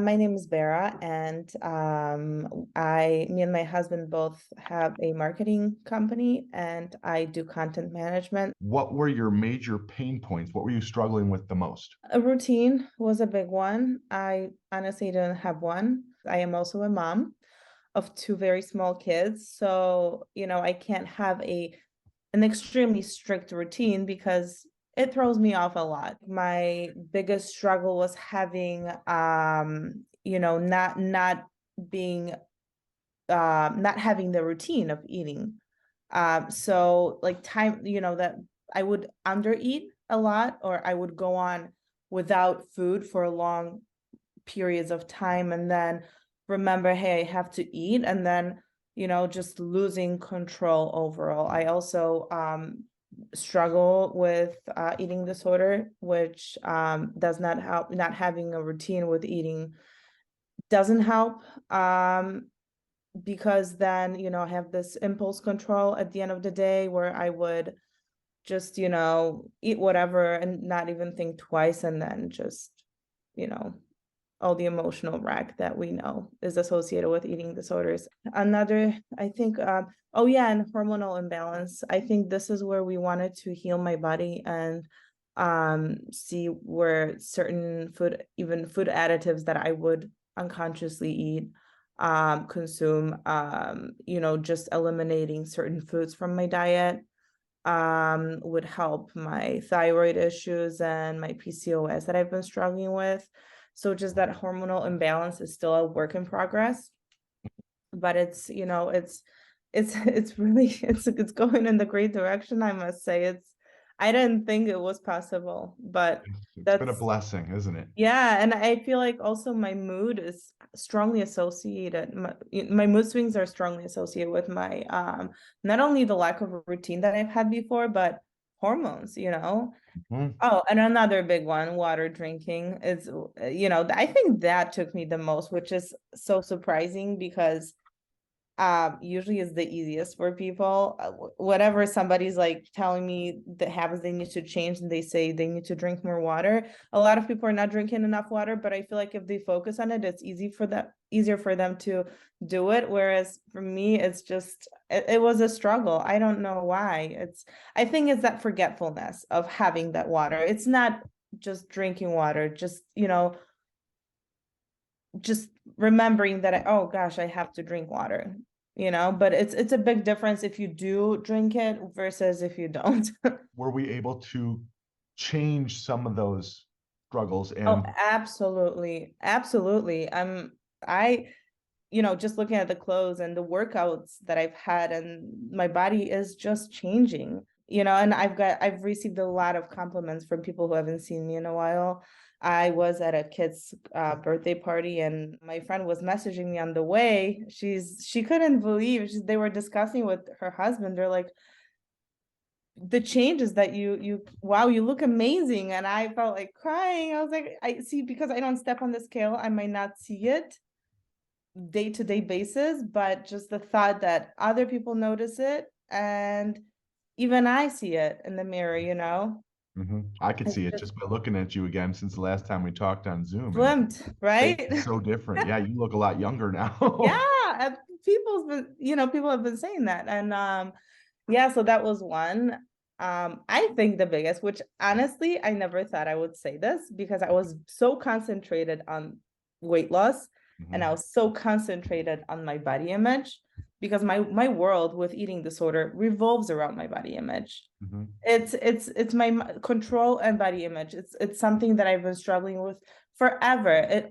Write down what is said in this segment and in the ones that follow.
My name is Vera, and me and my husband both have a marketing company, and I do content management. What were your major pain points? What were you struggling with the most? A routine was a big one. I honestly didn't have one. I am also a mom of two very small kids, so I can't have an extremely strict routine because it throws me off a lot. My biggest struggle was having not being not having the routine of eating. So like time, that I would undereat a lot, or I would go on without food for long periods of time and then remember, hey, I have to eat, and then just losing control overall. I also struggle with eating disorder, which does not help. Not having a routine with eating doesn't help, because then I have this impulse control at the end of the day where I would just eat whatever and not even think twice, and then just you know all the emotional wreck that we know is associated with eating disorders. Another, I think, oh yeah, and hormonal imbalance. I think this is where we wanted to heal my body and see where certain food, even food additives that I would unconsciously eat, consume, just eliminating certain foods from my diet would help my thyroid issues and my PCOS that I've been struggling with. So just that hormonal imbalance is still a work in progress, but it's really it's going in the great direction, I must say. I didn't think it was possible, but It's been a that's blessing, isn't it? yeah, and I feel like also my mood is strongly associated. My mood swings are strongly associated with my not only the lack of a routine that I've had before, but hormones. Mhm. Oh, and another big one, water drinking is, I think that took me the most, which is so surprising because usually is the easiest for people. Whatever somebody's like telling me the habits they need to change and they say they need to drink more water. A lot of people are not drinking enough water, but I feel like if they focus on it, it's easier for them to do it. Whereas for me, it's just it was a struggle. I don't know why. I think it's that forgetfulness of having that water. It's not just drinking water, just remembering that oh gosh, I have to drink water, but it's a big difference if you do drink it versus if you don't. Were we able to change some of those struggles? Oh, And absolutely. Absolutely. I, just looking at the clothes and the workouts that I've had, and my body is just changing, and I've received a lot of compliments from people who haven't seen me in a while. I was at a kid's birthday party, and my friend was messaging me on the way. She couldn't believe they were discussing with her husband. They're like, the changes that you wow, you look amazing. And I felt like crying. I was like, I see, because I don't step on the scale, I might not see it day-to-day basis, but just the thought that other people notice it, and even I see it in the mirror. I could It's see it just just by looking at you again since the last time we talked on Zoom, and glimpsed, face right? is so different. Yeah, you look a lot younger Yeah, now. people have been saying that. And yeah, so that was one. I think the biggest, which honestly I never thought I would say this, because I was so concentrated on weight loss, and I Mhm, was so concentrated on my body image, because my world with eating disorder revolves around my body image. mhm. It's my control and body image. It's something that I've been struggling with forever. It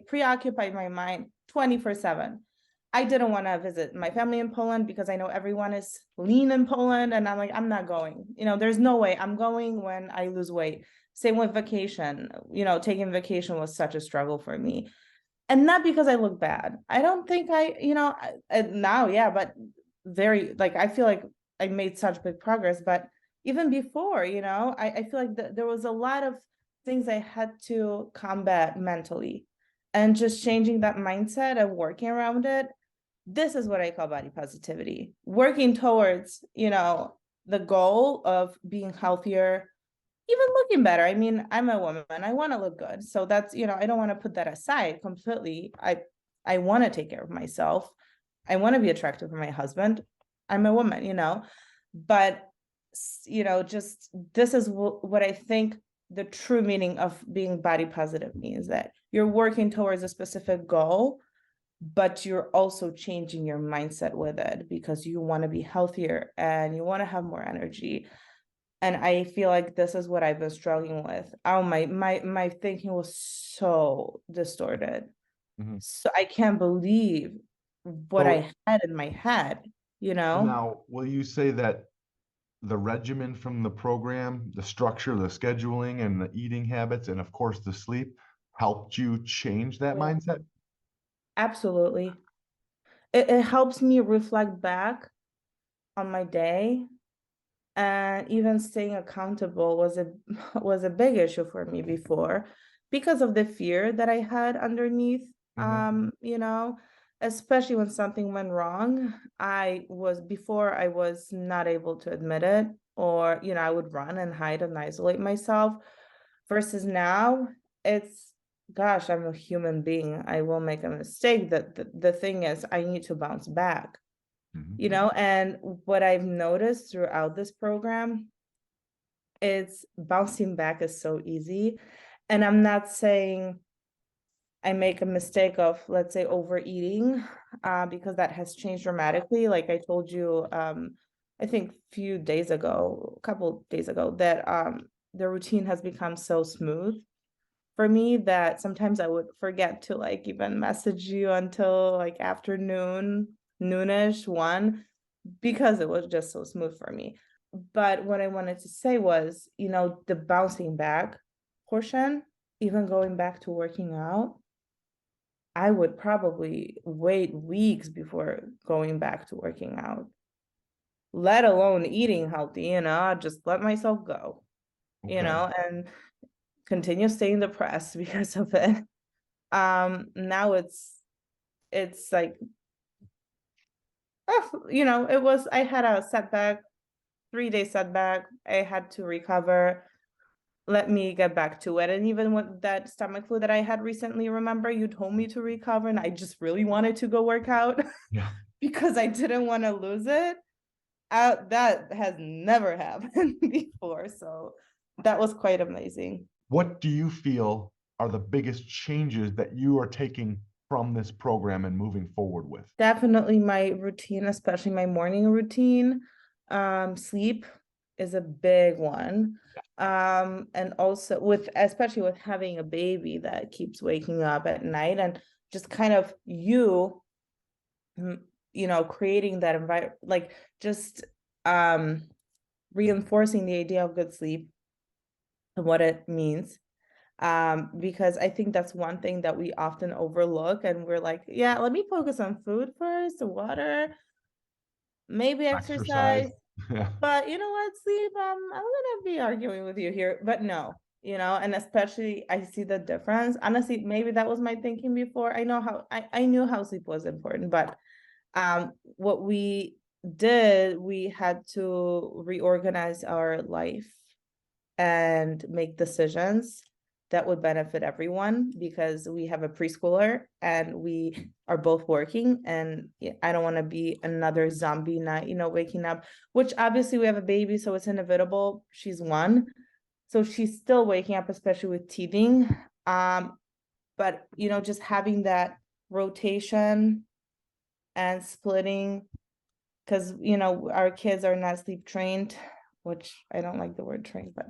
preoccupied my mind 24/7. I didn't want to visit my family in Poland because I know everyone is lean in Poland, and I'm like, I'm not going. There's no way I'm going when I lose weight. Same with vacation. Taking vacation was such a struggle for me, and not because I look bad. I don't think now, yeah, but very, like, I feel like I made such big progress, but even before, I feel like there was a lot of things I had to combat mentally, and just changing that mindset and working around it. This is what I call body positivity, working towards, the goal of being healthier, even looking better. I mean, I'm a woman. I want to look good. So that's, I don't want to put that aside completely. I want to take care of myself. I want to be attractive for my husband. I'm a woman, but just this is what I think the true meaning of being body positive means, that you're working towards a specific goal, but you're also changing your mindset with it because you want to be healthier and you want to have more energy. And I feel like this is what I've been struggling with. Oh, my thinking was so distorted. Mhm. So I can't believe what So I had in my head, you know? now, will you say that the regimen from the program, the structure, the scheduling, and the eating habits, and of course the sleep, helped you change that Yeah. mindset? Absolutely. It helps me reflect back on my day, and even staying accountable was a was a big issue for me before because of the fear that I had underneath. Mhm. Especially when something went wrong, I was not able to admit it, or I would run and hide and isolate myself, versus now it's, gosh, I'm a human being, I will make a mistake. That the thing is, I need to bounce back. Mhm. And what I've noticed throughout this program, it's bouncing back is so easy. And I'm not saying I make a mistake of, let's say, overeating, because that has changed dramatically. Like I told you, I think a couple days ago, that the routine has become so smooth for me that sometimes I would forget to like even message you until like afternoon, noonish, one, because it was just so smooth for me. But what I wanted to say was, the bouncing back portion, even going back to working out, I would probably wait weeks before going back to working out, let alone eating healthy, I'd just let myself go, Okay. and continue staying depressed because of it. Now it's like, I had a setback, 3-day setback. I had to recover. Let me get back to it. And even with that stomach flu that I had recently, remember you told me to recover, and I just really wanted to go work out Yeah. because I didn't want to lose it. That has never happened before. So that was quite amazing. What do you feel are the biggest changes that you are taking from this program and moving forward with? Definitely my routine, especially my morning routine. Sleep is a big one. And also especially with having a baby that keeps waking up at night, and just kind of creating that environment, like just reinforcing the idea of good sleep and what it means. Because I think that's one thing that we often overlook, and we're like, yeah, let me focus on food first, water, maybe Exercise. exercise. Yeah. But you know what, sleep, I'm gonna be arguing with you here, but no, and especially I see the difference. Honestly, maybe that was my thinking before. I knew how sleep was important, but what we did, we had to reorganize our life and make decisions that would benefit everyone, because we have a preschooler and we are both working, and I don't want to be another zombie night, waking up, which obviously we have a baby, so it's inevitable. She's 1, so she's still waking up, especially with teething. But just having that rotation and splitting, because our kids are not sleep trained, which I don't like the word trained, but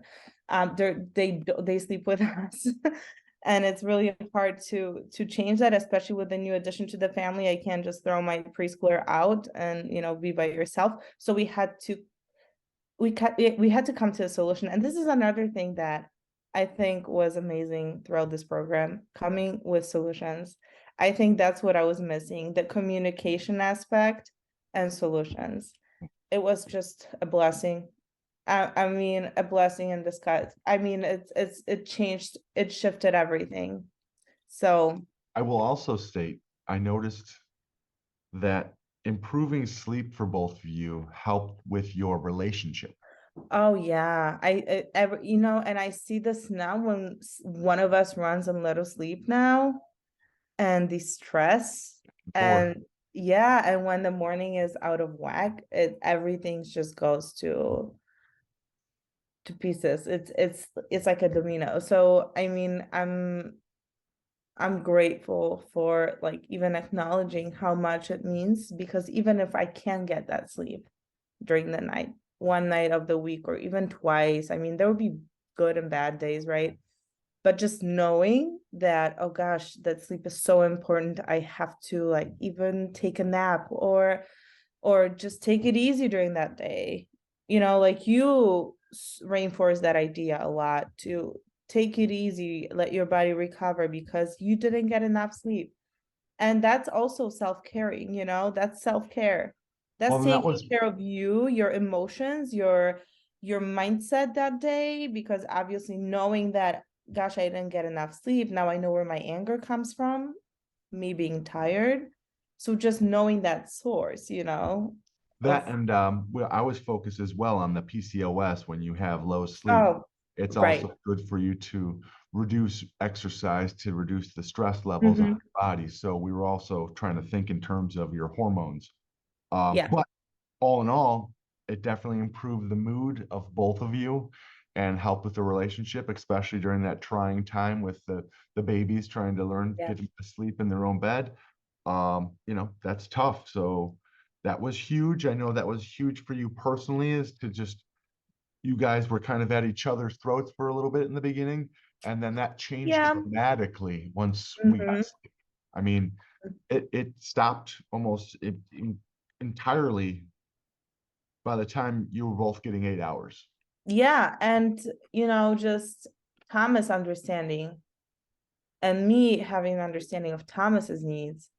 they sleep with us. And it's really hard to change that, especially with the new addition to the family. I can't just throw my preschooler out and be by yourself. So we had to come to a solution. And this is another thing that I think was amazing throughout this program, coming with solutions. I think that's what I was missing, the communication aspect and solutions. It was just a blessing. I mean, a blessing in disguise. I mean, it changed, it shifted everything. So I will also state, I noticed that improving sleep for both of you helped with your relationship. Oh yeah, and I see this now when one of us runs on little sleep now, and the stress, Or and yeah, and when the morning is out of whack, everything just goes to pieces. It's like a domino. So I mean, I'm grateful for like even acknowledging how much it means, because even if I can get that sleep during the night, one night of the week or even twice, I mean, there will be good and bad days, right? But just knowing that, oh gosh, that sleep is so important, I have to like even take a nap, or just take it easy during that day. Like you reinforce that idea a lot, to take it easy, let your body recover because you didn't get enough sleep. And that's also self-caring, that's self-care. That's well, and that taking was care of you, your emotions, your mindset that day, because obviously knowing that, gosh, I didn't get enough sleep, now I know where my anger comes from, me being tired. So just knowing that source, that, of, and well, I was focused as well on the PCOS. When you have low sleep, oh, it's right. also good for you to reduce exercise to reduce the stress levels on Hmm. your body. So we were also trying to think in terms of your hormones. Yeah. But all in all, it definitely improved the mood of both of you and helped with the relationship, especially during that trying time with the babies trying to learn, Yeah. get to sleep in their own bed. That's tough. So that was huge. I know that was huge for you personally, is to just, you guys were kind of at each other's throats for a little bit in the beginning, and then that changed Yeah. dramatically once we got Hmm. sleep. I mean, it stopped almost entirely by the time you were both getting 8 hours. Yeah. And, just Thomas understanding and me having an understanding of Thomas's needs,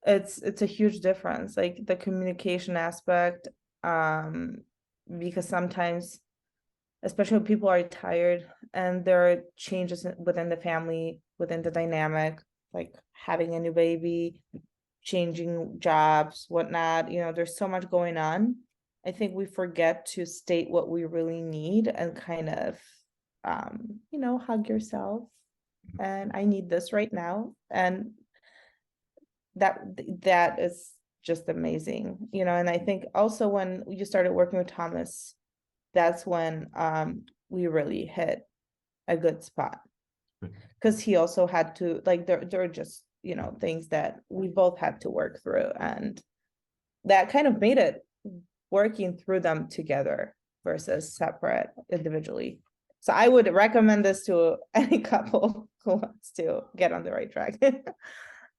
it's a huge difference, like the communication aspect. um because sometimes, especially when people are tired and there are changes within the family, within the dynamic, like having a new baby, changing jobs, whatnot, there's so much going on. I think we forget to state what we really need and kind of, hug yourself, and I need this right now. And that that is just amazing, and I think also when you started working with Thomas, that's when we really hit a good spot, because he also had to, like, there are just, things that we both had to work through, and that kind of made it working through them together versus separate individually. So I would recommend this to any couple who wants to get on the right track.